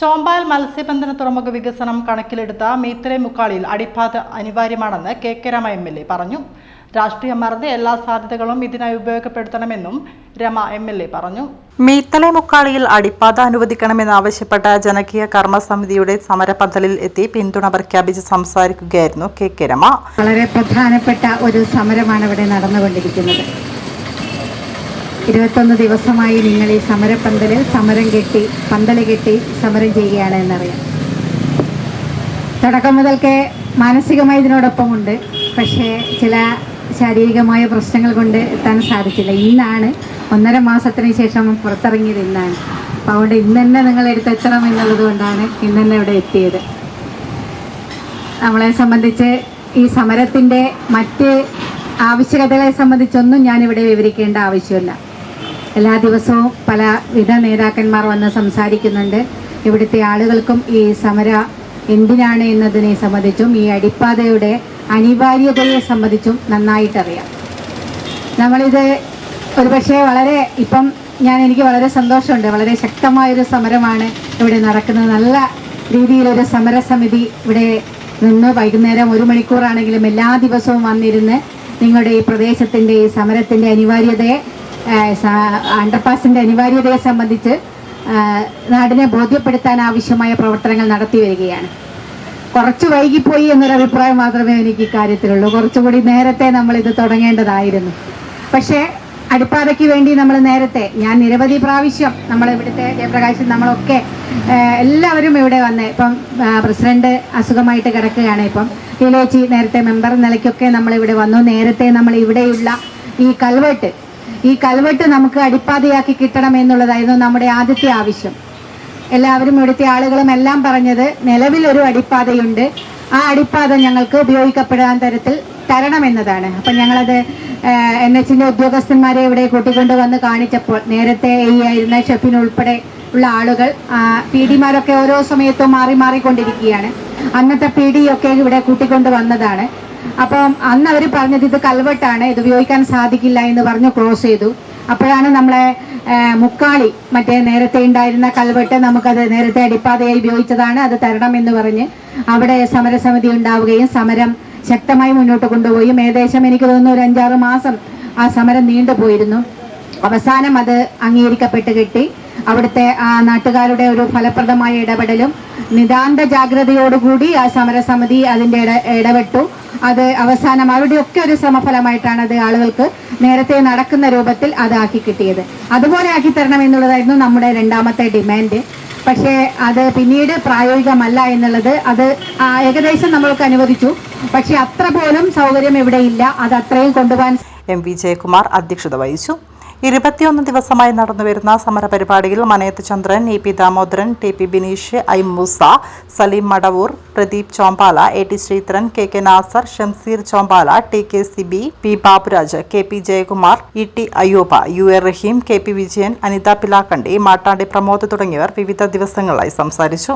ചോമ്പാൽ മത്സ്യബന്ധന തുറമുഖ വികസനം കണക്കിലെടുത്ത മീത്തലെ മുക്കാളിയിൽ അടിപ്പാത അനിവാര്യമാണെന്ന് കെ രമ MLA പറഞ്ഞു. രാഷ്ട്രീയം മറന്ന് എല്ലാ സാധ്യതകളും ഇതിനായി ഉപയോഗപ്പെടുത്തണമെന്നും രമ MLA പറഞ്ഞു. മീത്തലെ മുക്കാളിയിൽ അടിപ്പാത അനുവദിക്കണമെന്നാവശ്യപ്പെട്ട ജനകീയ കർമ്മസമിതിയുടെ സമരപന്തലിൽ എത്തി പിന്തുണ പ്രഖ്യാപിച്ച് സംസാരിക്കുകയായിരുന്നു കെ രമ. വളരെ പ്രധാനപ്പെട്ട ഒരു സമരമാണ് ഇവിടെ നടന്നുകൊണ്ടിരിക്കുന്നത്. 21 ദിവസമായി നിങ്ങൾ ഈ സമരപന്തലിൽ പന്തല് കെട്ടി സമരം ചെയ്യുകയാണ് എന്നറിയാം. തുടക്കം മുതൽക്കേ മാനസികമായി ഇതിനോടൊപ്പമുണ്ട്. പക്ഷേ ചില ശാരീരികമായ പ്രശ്നങ്ങൾ കൊണ്ട് എത്താൻ സാധിച്ചില്ല. ഇന്നാണ് 1.5 മാസത്തിന് ശേഷം പുറത്തിറങ്ങിയത് ഇന്നാണ്. അപ്പോൾ അതുകൊണ്ട് ഇന്ന് തന്നെ നിങ്ങൾ എടുത്തെത്തണം എന്നുള്ളത് കൊണ്ടാണ് ഇന്ന് തന്നെ ഇവിടെ എത്തിയത്. നമ്മളെ സംബന്ധിച്ച് ഈ സമരത്തിൻ്റെ മറ്റ് ആവശ്യകതകളെ സംബന്ധിച്ചൊന്നും ഞാനിവിടെ വിവരിക്കേണ്ട ആവശ്യമില്ല. എല്ലാ ദിവസവും പലവിധ നേതാക്കന്മാർ വന്ന് സംസാരിക്കുന്നുണ്ട്. ഇവിടുത്തെ ആളുകൾക്കും ഈ സമര എന്തിനാണ് എന്നതിനെ സംബന്ധിച്ചും ഈ അടിപ്പാതയുടെ അനിവാര്യതയെ സംബന്ധിച്ചും നന്നായിട്ടറിയാം. നമ്മളിത് ഒരുപക്ഷെ എനിക്ക് വളരെ സന്തോഷമുണ്ട്. വളരെ ശക്തമായൊരു സമരമാണ് ഇവിടെ നടക്കുന്നത്. നല്ല രീതിയിലൊരു സമരസമിതി ഇവിടെ നിന്ന് വൈകുന്നേരം 1 മണിക്കൂറാണെങ്കിലും എല്ലാ ദിവസവും വന്നിരുന്ന് നിങ്ങളുടെ ഈ പ്രദേശത്തിൻ്റെ ഈ സമരത്തിൻ്റെ അനിവാര്യതയെ അണ്ടർപാസിൻ്റെ അനിവാര്യതയെ സംബന്ധിച്ച് നാടിനെ ബോധ്യപ്പെടുത്താൻ ആവശ്യമായ പ്രവർത്തനങ്ങൾ നടത്തി വരികയാണ്. കുറച്ച് വൈകിപ്പോയി എന്നൊരു അഭിപ്രായം മാത്രമേ എനിക്ക് ഇക്കാര്യത്തിലുള്ളൂ. കുറച്ചുകൂടി നേരത്തെ നമ്മളിത് തുടങ്ങേണ്ടതായിരുന്നു. പക്ഷേ അടിപ്പാതയ്ക്ക് വേണ്ടി നമ്മൾ ഞാൻ നിരവധി പ്രാവശ്യം ഇവിടുത്തെ ജയപ്രകാശൻ നമ്മളൊക്കെ എല്ലാവരും ഇവിടെ വന്ന് ഇപ്പം പ്രസിഡന്റ് അസുഖമായിട്ട് കിടക്കുകയാണ്. ഇപ്പം ലീലേച്ചി നേരത്തെ മെമ്പർ നിലയ്ക്കൊക്കെ നമ്മളിവിടെ വന്നു. നേരത്തെ നമ്മൾ ഇവിടെയുള്ള ഈ കൽവെട്ട് നമുക്ക് അടിപ്പാതയാക്കി കിട്ടണം എന്നുള്ളതായിരുന്നു നമ്മുടെ ആദ്യത്തെ ആവശ്യം. എല്ലാവരും ഇവിടുത്തെ ആളുകളും എല്ലാം പറഞ്ഞത് നിലവിലൊരു അടിപ്പാതയുണ്ട്, ആ അടിപ്പാത ഞങ്ങൾക്ക് ഉപയോഗിക്കപ്പെടാൻ തരത്തിൽ തരണമെന്നതാണ്. അപ്പം ഞങ്ങളത് NHന്റെ ഉദ്യോഗസ്ഥന്മാരെ ഇവിടെ കൂട്ടിക്കൊണ്ട് വന്ന് കാണിച്ചപ്പോൾ നേരത്തെ ആയിരുന്ന ഷെഫിനുൾപ്പെടെ ഉള്ള ആളുകൾ PD-മാരൊക്കെ ഓരോ സമയത്തും മാറിക്കൊണ്ടിരിക്കുകയാണ്. അന്നത്തെ PD ഒക്കെ ഇവിടെ കൂട്ടിക്കൊണ്ട് വന്നതാണ്. അപ്പം അന്ന് അവർ പറഞ്ഞത് ഇത് കൽവെട്ടാണ്, ഇത് ഉപയോഗിക്കാൻ സാധിക്കില്ല എന്ന് പറഞ്ഞ് ക്ലോസ് ചെയ്തു. അപ്പോഴാണ് നമ്മളെ മുക്കാളി നേരത്തെ ഉണ്ടായിരുന്ന കൽവെട്ട് നമുക്കത് നേരത്തെ അടിപ്പാതയായി ഉപയോഗിച്ചതാണ്, അത് തരണം എന്ന് പറഞ്ഞ് അവിടെ സമരസമിതി ഉണ്ടാവുകയും സമരം ശക്തമായി മുന്നോട്ട് കൊണ്ടുപോയി. ഏകദേശം എനിക്ക് തോന്നുന്നു ഒരു 5-6 മാസം ആ സമരം നീണ്ടുപോയിരുന്നു. അവസാനം അത് അംഗീകരിക്കപ്പെട്ട് കിട്ടി. അവിടുത്തെ നാട്ടുകാരുടെ ഒരു ഫലപ്രദമായ ഇടപെടലും നിതാന്ത ജാഗ്രതയോടുകൂടി ആ സമരസമിതി അതിൻ്റെ ഇടപെട്ടു. അത് അവസാനം അവരുടെയൊക്കെ ഒരു ശ്രമഫലമായിട്ടാണ് അത് ആളുകൾക്ക് നേരത്തെ നടക്കുന്ന രൂപത്തിൽ അതാക്കി കിട്ടിയത്. അതുപോലെ ആക്കി തരണം എന്നുള്ളതായിരുന്നു നമ്മുടെ രണ്ടാമത്തെ ഡിമാൻഡ്. പക്ഷേ അത് പിന്നീട് പ്രായോഗികമല്ല എന്നുള്ളത് അത് ഏകദേശം നമ്മൾക്ക് അനുവദിച്ചു. പക്ഷെ അത്ര പോലും സൗകര്യം ഇവിടെ ഇല്ല. അത് അത്രയും കൊണ്ടുപോകാൻ MV ജയകുമാർ അധ്യക്ഷത വഹിച്ചു. 21 ദിവസമായി നടന്നുവരുന്ന സമരപരിപാടിയിൽ മനയത്ത് ചന്ദ്രൻ, EP Damodaran, TP Bineesh, I Musa, Saleem Madavoor, Pradeep Chombala, AT Sreedharan, KK Nasar, Shamseer Chombala, TK Sibi, P Baburaj, KP Jayakumar, ET Ayyuba, UA Rahim, KP Vijayan, Anitha Pilakandi, Mattandi Pramod തുടങ്ങിയവർ വിവിധ ദിവസങ്ങളിലായി സംസാരിച്ചു.